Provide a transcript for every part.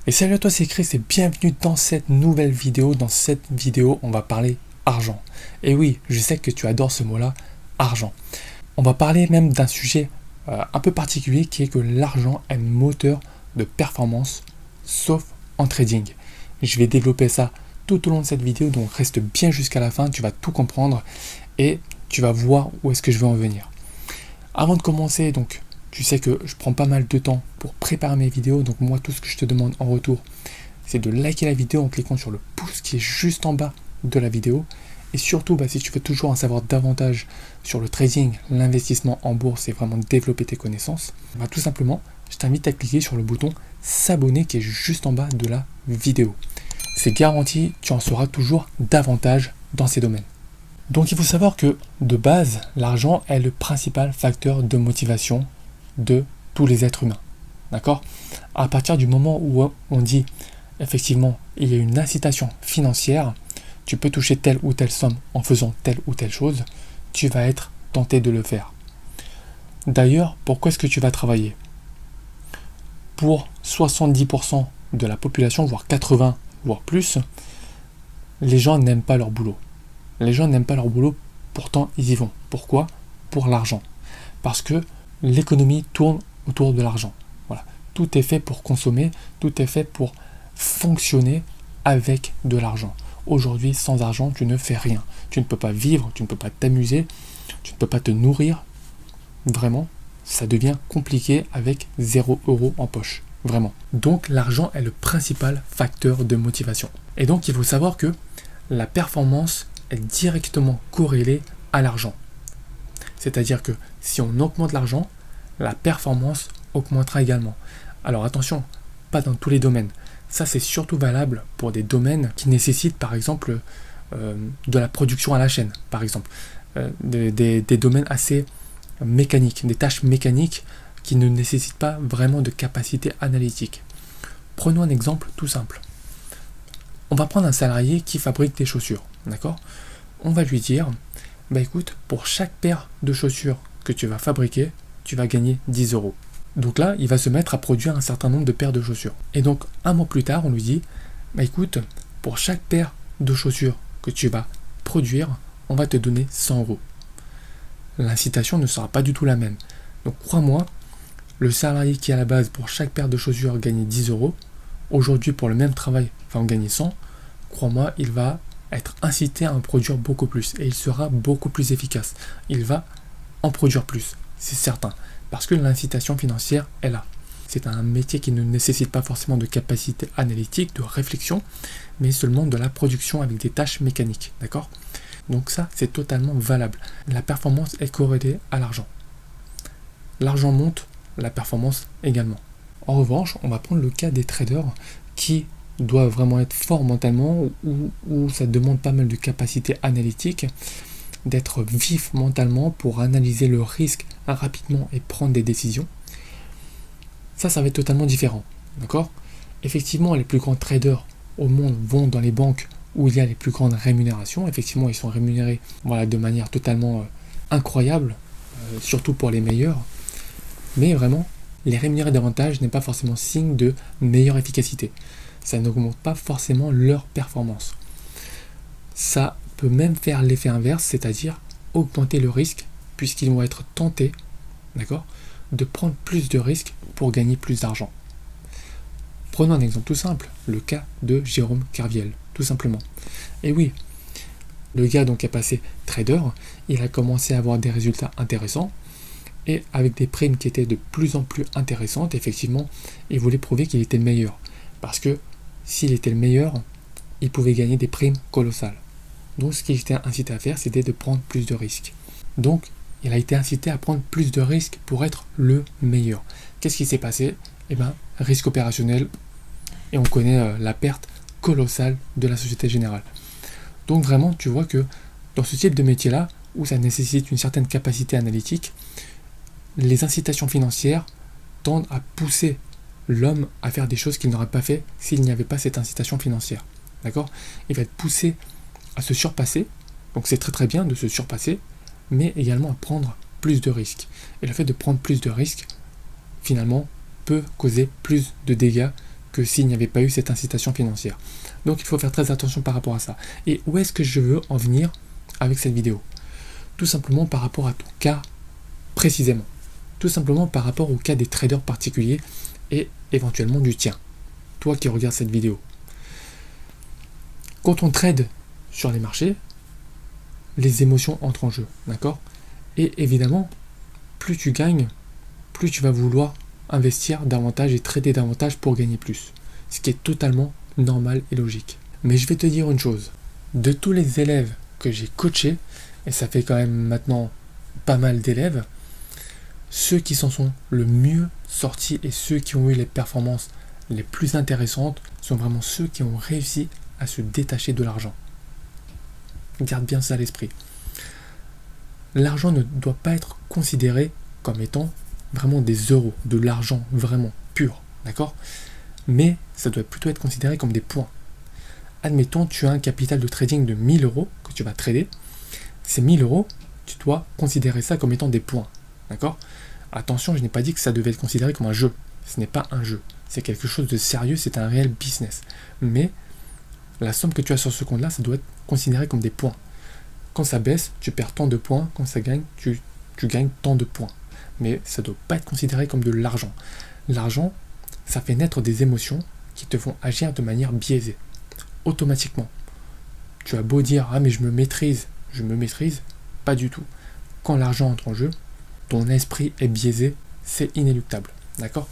Et salut à toi, c'est Chris et bienvenue dans cette nouvelle vidéo. Dans cette vidéo, on va parler argent. Et oui, je sais que tu adores ce mot-là, argent. On va parler même d'un sujet un peu particulier qui est que l'argent est moteur de performance, sauf en trading. Je vais développer ça tout au long de cette vidéo, donc reste bien jusqu'à la fin, tu vas tout comprendre et tu vas voir où est-ce que je veux en venir. Avant de commencer, donc, tu sais que je prends pas mal de temps pour préparer mes vidéos, donc moi tout ce que je te demande en retour, c'est de liker la vidéo en cliquant sur le pouce qui est juste en bas de la vidéo. Et surtout, si tu veux toujours en savoir davantage sur le trading, l'investissement en bourse et vraiment développer tes connaissances, tout simplement, je t'invite à cliquer sur le bouton s'abonner qui est juste en bas de la vidéo. C'est garanti, tu en sauras toujours davantage dans ces domaines. Donc il faut savoir que de base, l'argent est le principal facteur de motivation de tous les êtres humains. D'accord ? À partir du moment où on dit effectivement il y a une incitation financière, tu peux toucher telle ou telle somme en faisant telle ou telle chose, tu vas être tenté de le faire. D'ailleurs, pourquoi est-ce que tu vas travailler ? Pour 70% de la population, voire 80%, voire plus, les gens n'aiment pas leur boulot. Les gens n'aiment pas leur boulot, pourtant ils y vont. Pourquoi ? Pour l'argent. Parce que l'économie tourne autour de l'argent. Voilà. Tout est fait pour consommer, tout est fait pour fonctionner avec de l'argent. Aujourd'hui, sans argent, tu ne fais rien. Tu ne peux pas vivre, tu ne peux pas t'amuser, tu ne peux pas te nourrir. Vraiment, ça devient compliqué avec 0 € en poche. Vraiment. Donc, l'argent est le principal facteur de motivation. Et donc, il faut savoir que la performance est directement corrélée à l'argent. C'est-à-dire que si on augmente l'argent, la performance augmentera également. Alors attention, pas dans tous les domaines. Ça, c'est surtout valable pour des domaines qui nécessitent, par exemple, de la production à la chaîne, par exemple. Des domaines assez mécaniques, des tâches mécaniques qui ne nécessitent pas vraiment de capacité analytique. Prenons un exemple tout simple. On va prendre un salarié qui fabrique des chaussures, d'accord ? On va lui dire, écoute, pour chaque paire de chaussures que tu vas fabriquer, tu vas gagner 10 €. Donc là, il va se mettre à produire un certain nombre de paires de chaussures. Et donc, un mois plus tard, on lui dit, écoute, pour chaque paire de chaussures que tu vas produire, on va te donner 100 €. L'incitation ne sera pas du tout la même. Donc, crois-moi, le salarié qui à la base, pour chaque paire de chaussures, gagnait 10 €, aujourd'hui, pour le même travail, va en gagner 100, crois-moi, il va être incité à en produire beaucoup plus et il sera beaucoup plus efficace. Il va en produire plus, c'est certain, parce que l'incitation financière est là. C'est un métier qui ne nécessite pas forcément de capacité analytique, de réflexion, mais seulement de la production avec des tâches mécaniques, d'accord ? Donc ça, c'est totalement valable. La performance est corrélée à l'argent. L'argent monte, la performance également. En revanche, on va prendre le cas des traders qui doivent vraiment être forts mentalement, où ça demande pas mal de capacité analytique, d'être vif mentalement pour analyser le risque rapidement et prendre des décisions. Ça va être totalement différent, d'accord ? Effectivement, les plus grands traders au monde vont dans les banques où il y a les plus grandes rémunérations. Effectivement, ils sont rémunérés de manière totalement incroyable, surtout pour les meilleurs. Mais vraiment, les rémunérer davantage n'est pas forcément signe de meilleure efficacité. Ça n'augmente pas forcément leur performance. Ça peut même faire l'effet inverse, c'est-à-dire augmenter le risque, puisqu'ils vont être tentés, d'accord, de prendre plus de risques pour gagner plus d'argent. Prenons un exemple tout simple, le cas de Jérôme Kerviel, tout simplement. Et oui, le gars donc est passé trader, il a commencé à avoir des résultats intéressants, et avec des primes qui étaient de plus en plus intéressantes, effectivement, il voulait prouver qu'il était le meilleur. Parce que s'il était le meilleur, il pouvait gagner des primes colossales. Donc ce qu'il était incité à faire, c'était de prendre plus de risques. Donc il a été incité à prendre plus de risques pour être le meilleur. Qu'est-ce qui s'est passé ? Risque opérationnel, et on connaît la perte colossale de la Société Générale. Donc vraiment, tu vois que dans ce type de métier-là, où ça nécessite une certaine capacité analytique, les incitations financières tendent à pousser l'homme à faire des choses qu'il n'aurait pas fait s'il n'y avait pas cette incitation financière. D'accord ? Il va être poussé à se surpasser, donc c'est très très bien de se surpasser, mais également à prendre plus de risques. Et le fait de prendre plus de risques, finalement, peut causer plus de dégâts que s'il n'y avait pas eu cette incitation financière. Donc il faut faire très attention par rapport à ça. Et où est-ce que je veux en venir avec cette vidéo? Tout simplement par rapport à ton cas précisément. Tout simplement par rapport au cas des traders particuliers et éventuellement du tien. Toi qui regardes cette vidéo. Quand on trade sur les marchés, les émotions entrent en jeu, d'accord? Et évidemment, plus tu gagnes, plus tu vas vouloir investir davantage et trader davantage pour gagner plus. Ce qui est totalement normal et logique. Mais je vais te dire une chose. De tous les élèves que j'ai coachés, et ça fait quand même maintenant pas mal d'élèves, ceux qui s'en sont le mieux sortis et ceux qui ont eu les performances les plus intéressantes sont vraiment ceux qui ont réussi à se détacher de l'argent. Garde bien ça à l'esprit. L'argent ne doit pas être considéré comme étant vraiment des euros, de l'argent vraiment pur, d'accord? Mais ça doit plutôt être considéré comme des points. Admettons, tu as un capital de trading de 1000 euros que tu vas trader. Ces 1000 euros, tu dois considérer ça comme étant des points, d'accord? Attention, je n'ai pas dit que ça devait être considéré comme un jeu. Ce n'est pas un jeu. C'est quelque chose de sérieux, c'est un réel business. Mais la somme que tu as sur ce compte-là, ça doit être considéré comme des points. Quand ça baisse, tu perds tant de points. Quand ça gagne, tu gagnes tant de points. Mais ça ne doit pas être considéré comme de l'argent. L'argent, ça fait naître des émotions qui te font agir de manière biaisée. Automatiquement. Tu as beau dire, ah mais je me maîtrise, pas du tout. Quand l'argent entre en jeu, ton esprit est biaisé, c'est inéluctable. D'accord?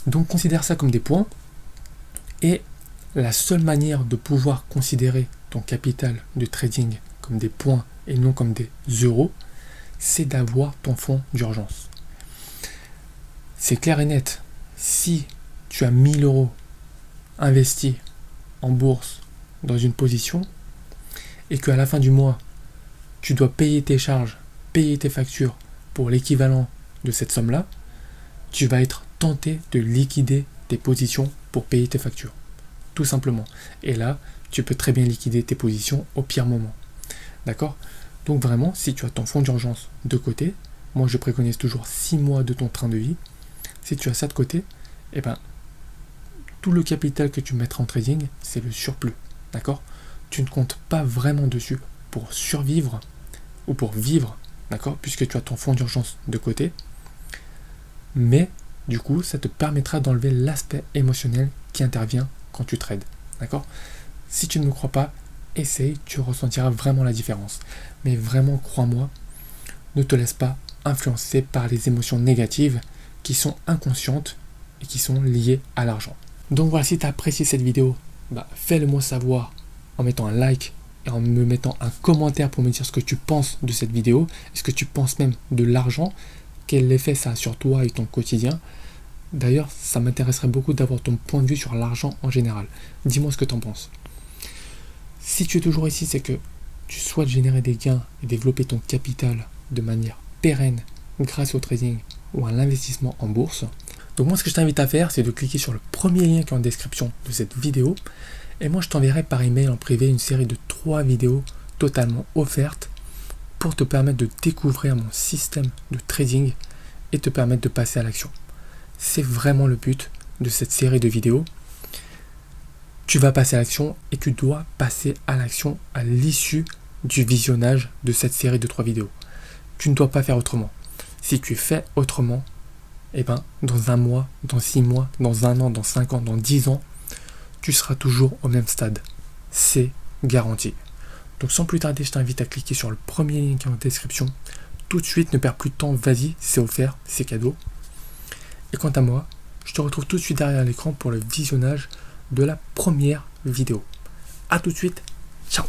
Donc considère ça comme des points. Et la seule manière de pouvoir considérer ton capital de trading comme des points et non comme des euros, c'est d'avoir ton fonds d'urgence. C'est clair et net. Si tu as 1000 euros investis en bourse dans une position et qu'à la fin du mois, tu dois payer tes charges, payer tes factures pour l'équivalent de cette somme-là, tu vas être tenté de liquider tes positions pour payer tes factures. Tout simplement. Et là, tu peux très bien liquider tes positions au pire moment. D'accord? Donc vraiment, si tu as ton fonds d'urgence de côté, moi je préconise toujours 6 mois de ton train de vie. Si tu as ça de côté, eh ben, tout le capital que tu mettras en trading, c'est le surplus. D'accord? Tu ne comptes pas vraiment dessus pour survivre ou pour vivre, d'accord? Puisque tu as ton fonds d'urgence de côté. Mais du coup, ça te permettra d'enlever l'aspect émotionnel qui intervient quand tu trades. D'accord? Si tu ne me crois pas, essaye, tu ressentiras vraiment la différence. Mais vraiment, crois-moi, ne te laisse pas influencer par les émotions négatives qui sont inconscientes et qui sont liées à l'argent. Donc voilà, si tu as apprécié cette vidéo, fais-le moi savoir en mettant un like et en me mettant un commentaire pour me dire ce que tu penses de cette vidéo. Est-ce que tu penses même de l'argent? Quel effet ça a sur toi et ton quotidien? D'ailleurs, ça m'intéresserait beaucoup d'avoir ton point de vue sur l'argent en général. Dis-moi ce que tu en penses. Si tu es toujours ici, c'est que tu souhaites générer des gains et développer ton capital de manière pérenne grâce au trading ou à l'investissement en bourse. Donc moi, ce que je t'invite à faire, c'est de cliquer sur le premier lien qui est en description de cette vidéo. Et moi, je t'enverrai par email en privé une série de 3 vidéos totalement offertes pour te permettre de découvrir mon système de trading et te permettre de passer à l'action. C'est vraiment le but de cette série de vidéos. Tu vas passer à l'action et tu dois passer à l'action à l'issue du visionnage de cette série de 3 vidéos. Tu ne dois pas faire autrement. Si tu fais autrement, dans un mois, dans 6 mois, dans 1 an, dans 5 ans, dans 10 ans, tu seras toujours au même stade. C'est garanti. Donc sans plus tarder, je t'invite à cliquer sur le premier lien qui est en description. Tout de suite, ne perds plus de temps, vas-y, c'est offert, c'est cadeau. Et quant à moi, je te retrouve tout de suite derrière l'écran pour le visionnage de la première vidéo. A tout de suite, ciao.